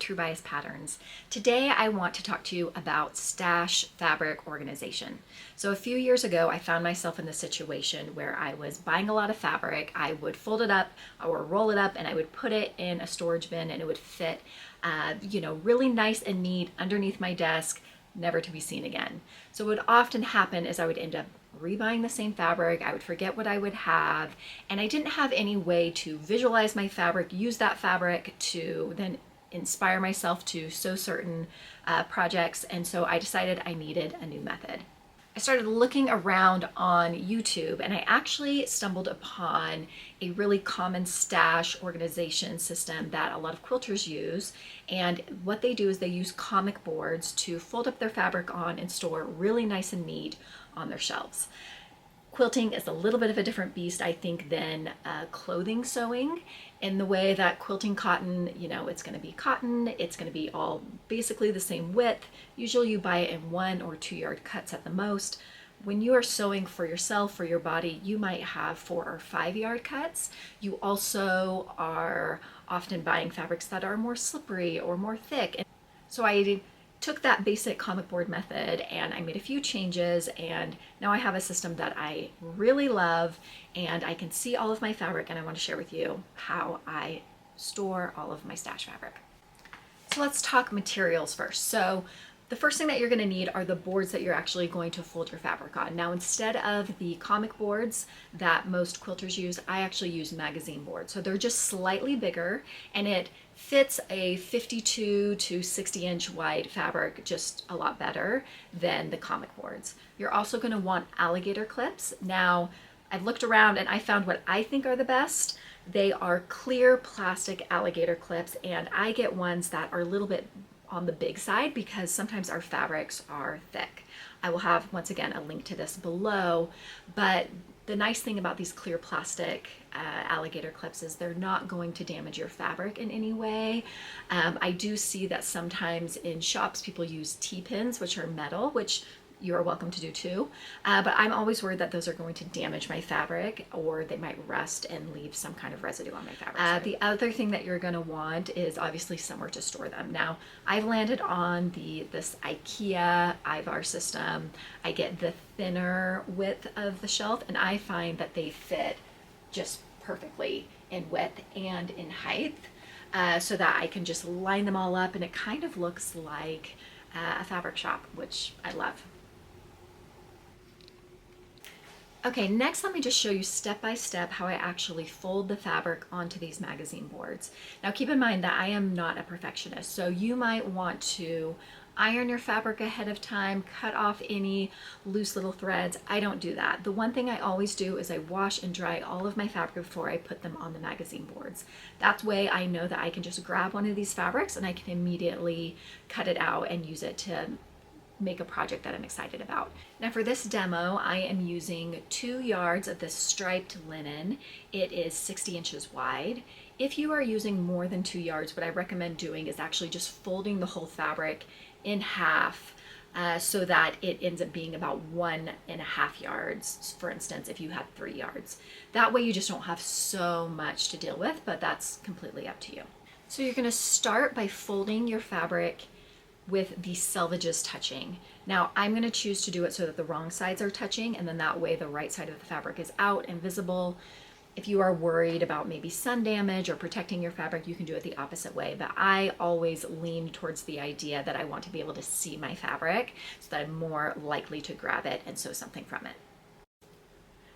True Bias Patterns. Today I want to talk to you about stash fabric organization. So a few years ago I found myself in the situation where I was buying a lot of fabric. I would fold it up or roll it up and I would put it in a storage bin and it would fit really nice and neat underneath my desk, never to be seen again. So what would often happen is I would end up rebuying the same fabric. I would forget what I would have, and I didn't have any way to visualize my fabric, use that fabric to then inspire myself to sew certain projects, and so I decided I needed a new method. I started looking around on YouTube and I actually stumbled upon a really common stash organization system that a lot of quilters use. And what they do is they use comic boards to fold up their fabric on and store really nice and neat on their shelves. Quilting is a little bit of a different beast, I think, than clothing sewing, in the way that quilting cotton, it's going to be cotton, it's going to be all basically the same width. Usually you buy it in 1 or 2 yard cuts at the most. When you are sewing for yourself, for your body, you might have 4 or 5 yard cuts. You also are often buying fabrics that are more slippery or more thick. And so I took that basic comic board method and I made a few changes, and now I have a system that I really love and I can see all of my fabric, and I want to share with you how I store all of my stash fabric. So let's talk materials first. So the first thing that you're going to need are the boards that you're actually going to fold your fabric on. Now, instead of the comic boards that most quilters use, I actually use magazine boards. So they're just slightly bigger and it fits a 52 to 60 inch wide fabric just a lot better than the comic boards. You're also going to want alligator clips. Now, I've looked around and I found what I think are the best. They are clear plastic alligator clips, and I get ones that are a little bit on the big side because sometimes our fabrics are thick. I will have, once again, a link to this below, but the nice thing about these clear plastic alligator clips is they're not going to damage your fabric in any way. I do see that sometimes in shops people use T-pins, which are metal, which you are welcome to do too, but I'm always worried that those are going to damage my fabric, or they might rust and leave some kind of residue on my fabric. The other thing that you're going to want is obviously somewhere to store them. Now, I've landed on this IKEA Ivar system. I get the thinner width of the shelf, and I find that they fit just perfectly in width and in height, so that I can just line them all up, and it kind of looks like a fabric shop, which I love. Okay, next let me just show you step by step how I actually fold the fabric onto these magazine boards. Now keep in mind that I am not a perfectionist, so you might want to iron your fabric ahead of time, cut off any loose little threads. I don't do that. The one thing I always do is I wash and dry all of my fabric before I put them on the magazine boards. That way I know that I can just grab one of these fabrics and I can immediately cut it out and use it to make a project that I'm excited about. Now for this demo, I am using 2 yards of this striped linen. It is 60 inches wide. If you are using more than 2 yards, what I recommend doing is actually just folding the whole fabric in half, so that it ends up being about 1.5 yards, for instance, if you had 3 yards. That way you just don't have so much to deal with, but that's completely up to you. So you're going to start by folding your fabric with the selvages touching. Now I'm going to choose to do it so that the wrong sides are touching, and then that way the right side of the fabric is out and visible. If you are worried about maybe sun damage or protecting your fabric, you can do it the opposite way, but I always lean towards the idea that I want to be able to see my fabric so that I'm more likely to grab it and sew something from it.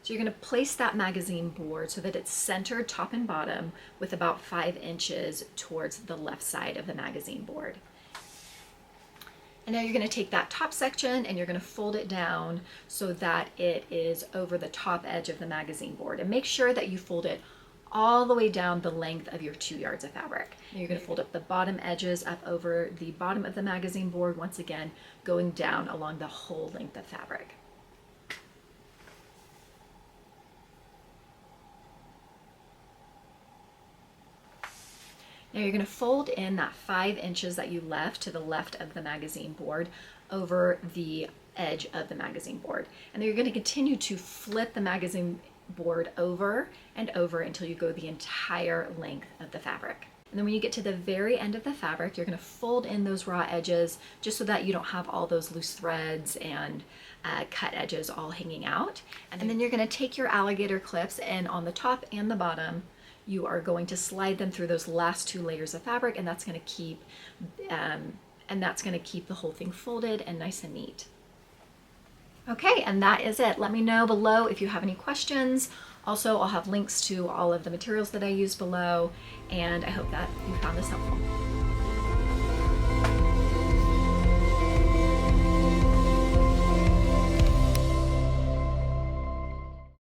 So you're going to place that magazine board so that it's centered top and bottom with about 5 inches towards the left side of the magazine board. And now you're going to take that top section and you're going to fold it down so that it is over the top edge of the magazine board. And make sure that you fold it all the way down the length of your 2 yards of fabric. And you're going to fold up the bottom edges up over the bottom of the magazine board, once again going down along the whole length of fabric. Now you're going to fold in that 5 inches that you left to the left of the magazine board over the edge of the magazine board. And then you're going to continue to flip the magazine board over and over until you go the entire length of the fabric. And then when you get to the very end of the fabric, you're going to fold in those raw edges just so that you don't have all those loose threads and cut edges all hanging out. And then you're going to take your alligator clips, and on the top and the bottom, you are going to slide them through those last 2 layers of fabric, and that's going to keep the whole thing folded and nice and neat. Okay, and that is it. Let me know below if you have any questions. Also, I'll have links to all of the materials that I use below, and I hope that you found this helpful.